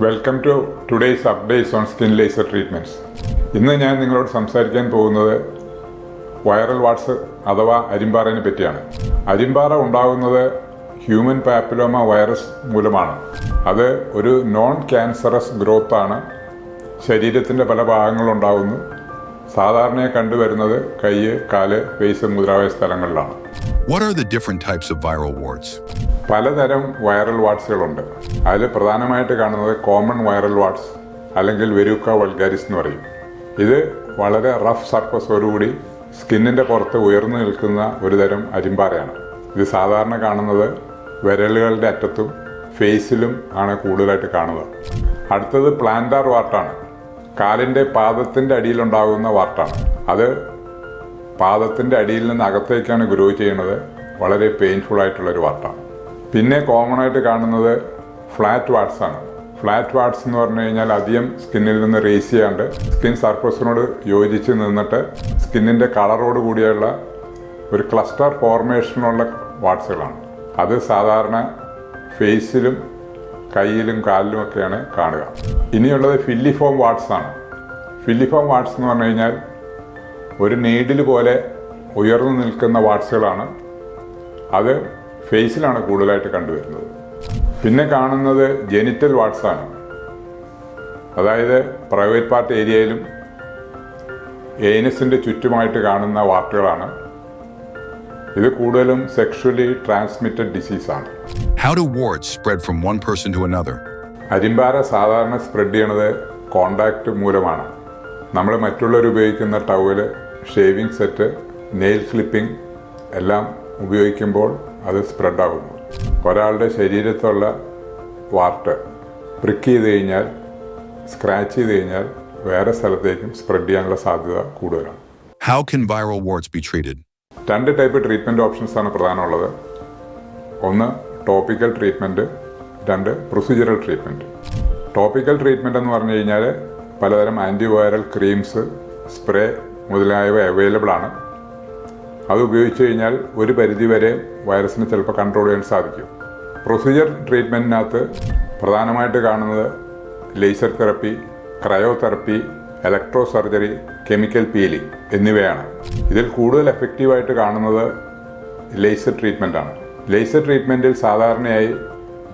Welcome to today's updates on skin laser treatments. ഇന്ന് ഞാൻ നിങ്ങളോട് സംസാരിക്കാൻ പോകുന്നത് വൈറൽ വാട്സ് അഥവാ അരിമ്പാറയെ പറ്റിയാണ്. അരിമ്പാറ ഉണ്ടാകുന്നത് ഹ്യൂമൻ പാപ്പിലോമ വൈറസ് മൂലമാണ്. അത് ഒരു നോൺ ക്യാൻസറസ് ഗ്രോത്താണ്. ശരീരത്തിൻ്റെ പല ഭാഗങ്ങളുണ്ടാകുന്നു. സാധാരണയായി കണ്ടുവരുന്നത് കൈ, കാല്, ഫേസ് മുതലായ സ്ഥലങ്ങളിലാണ്. What are the different types of viral warts? പലതരം വൈറൽ വാട്സുകളുണ്ട്. അതിൽ പ്രധാനമായിട്ട് കാണുന്നത് കോമൺ വൈറൽ വാട്സ് അല്ലെങ്കിൽ വെരൂക്ക വൾഗാരിസ് എന്ന് പറയും. ഇത് വളരെ റഫ് സർഫസോടുകൂടി സ്കിന്നിൻ്റെ പുറത്ത് ഉയർന്നു നിൽക്കുന്ന ഒരു തരം അരിമ്പാറയാണ്. ഇത് സാധാരണ കാണുന്നത് വിരലുകളുടെ അറ്റത്തും ഫേസിലും ആണ് കൂടുതലായിട്ട് കാണുന്നത്. അടുത്തത് പ്ലാന്റാർ വാർട്ടാണ്. കാലിൻ്റെ പാദത്തിൻ്റെ അടിയിലുണ്ടാകുന്ന വാർട്ടാണ്. അത് പാദത്തിൻ്റെ അടിയിൽ നിന്ന് അകത്തേക്കാണ് ഗ്രോ ചെയ്യുന്നത്. വളരെ പെയിൻഫുൾ ആയിട്ടുള്ളൊരു വാർട്ടാണ്. പിന്നെ കോമൺ ആയിട്ട് കാണുന്നത് ഫ്ലാറ്റ് വാട്സ് ആണ്. ഫ്ലാറ്റ് വാട്സ് എന്ന് പറഞ്ഞു കഴിഞ്ഞാൽ അധികം സ്കിന്നിൽ നിന്ന് റേസ് ചെയ്യാണ്ട് സ്കിൻ സർഫസിനോട് യോജിച്ച് നിന്നിട്ട് സ്കിന്നിൻ്റെ കളറോട് കൂടിയുള്ള ഒരു ക്ലസ്റ്റർ ഫോർമേഷനുള്ള വാട്സുകളാണ്. അത് സാധാരണ ഫേസിലും കയ്യിലും കാലിലുമൊക്കെയാണ് കാണുക. ഇനിയുള്ളത് ഫില്ലിഫോം വാട്സ് ആണ്. ഫില്ലിഫോം വാട്സ് എന്ന് പറഞ്ഞു കഴിഞ്ഞാൽ ഒരു നീഡിൽ പോലെ ഉയർന്നു നിൽക്കുന്ന വാട്സുകളാണ്. അത് ഫേസിലാണ് കൂടുതലായിട്ട് കണ്ടുവരുന്നത്. പിന്നെ കാണുന്നത് ജെനിറ്റൽ വാട്സ് ആണ്. അതായത് പ്രൈവറ്റ് പാർട്ട് ഏരിയയിലും ഏനസിൻ്റെ ചുറ്റുമായിട്ട് കാണുന്ന വാർട്ടുകളാണ്. ഇത് കൂടുതലും സെക്ഷുവലി ട്രാൻസ്മിറ്റഡ് ഡിസീസാണ്. How do warts spread from one person to another? അരിമ്പാറ സാധാരണ സ്പ്രെഡ് ചെയ്യണത് കോണ്ടാക്ട് മൂലമാണ്. നമ്മൾ മറ്റുള്ളവർ ഉപയോഗിക്കുന്ന towel, shaving set, nail clipping എല്ലാം ഉപയോഗിക്കുമ്പോൾ അത് സ്പ്രെഡാകുന്നു. ഒരാളുടെ ശരീരത്തുള്ള വാർട്ട് പ്രിക്ക് ചെയ്ത് കഴിഞ്ഞാൽ, സ്ക്രാച്ച് ചെയ്ത് കഴിഞ്ഞാൽ വേറെ സ്ഥലത്തേക്കും സ്പ്രെഡ് ചെയ്യാനുള്ള സാധ്യത കൂടുതലാണ്. How can viral warts be treated? 2 type treatment options ആണ് പ്രധാനമുള്ളത്. ഒന്ന് topical treatment, 2 procedural treatment. Topical treatment എന്ന് പറഞ്ഞു കഴിഞ്ഞാൽ പലതരം ആൻറ്റിവൈറൽ ക്രീംസ്, സ്പ്രേ മുതലായവ അവൈലബിൾ ആണ്. അത് ഉപയോഗിച്ച് കഴിഞ്ഞാൽ ഒരു പരിധിവരെ വൈറസിനെ ചിലപ്പോൾ കൺട്രോൾ ചെയ്യാൻ സാധിക്കും. പ്രൊസീജിയർ ട്രീറ്റ്മെൻറ്റിനകത്ത് പ്രധാനമായിട്ട് കാണുന്നത് laser therapy, cryotherapy, electro surgery, chemical peeling എന്നിവയാണ്. ഇതിൽ കൂടുതൽ എഫക്റ്റീവായിട്ട് കാണുന്നത് ലേസർ ട്രീറ്റ്മെൻറ്റാണ്. ലേസർ ട്രീറ്റ്മെൻറ്റിൽ സാധാരണയായി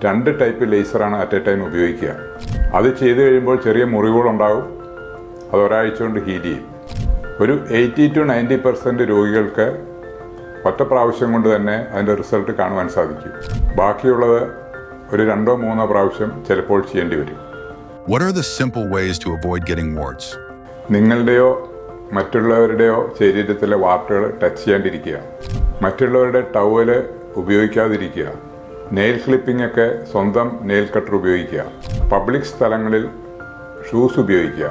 2 ടൈപ്പ് ലേസറാണ് അറ്റ് എ ടൈം ഉപയോഗിക്കുക. അത് ചെയ്തു കഴിയുമ്പോൾ ചെറിയ മുറിവുകളുണ്ടാകും. അത് ഒരാഴ്ച കൊണ്ട് ഹീൽ ചെയ്യും. ഒരു 80 to 90% രോഗികൾക്ക് ഒറ്റ പ്രാവശ്യം കൊണ്ട് തന്നെ അതിൻ്റെ റിസൾട്ട് കാണുവാൻ സാധിക്കും. ബാക്കിയുള്ളത് ഒരു 2-3 പ്രാവശ്യം ചിലപ്പോൾ ചെയ്യേണ്ടി വരും. What are the simple ways to avoid getting warts? നിങ്ങളുടെയോ മറ്റുള്ളവരുടെയോ ശരീരത്തിലെ വാർട്ടുകൾ ടച്ച് ചെയ്യാണ്ടിരിക്കുക. മറ്റുള്ളവരുടെ ടവല് ഉപയോഗിക്കാതിരിക്കുക. നെയിൽ ക്ലിപ്പിംഗ് ഒക്കെ സ്വന്തം നെയിൽ കട്ടർ ഉപയോഗിക്കുക. പബ്ലിക് സ്ഥലങ്ങളിൽ ഷൂസ് ഉപയോഗിക്കുക.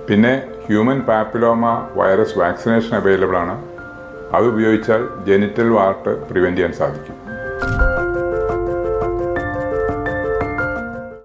പിന്നെ human papilloma virus vaccination available ആണ്. അത് ഉപയോഗിച്ചാൽ ജെനിറ്റൽ വാർട്ട് പ്രിവെൻറ്റ് ചെയ്യാൻ സാധിക്കും.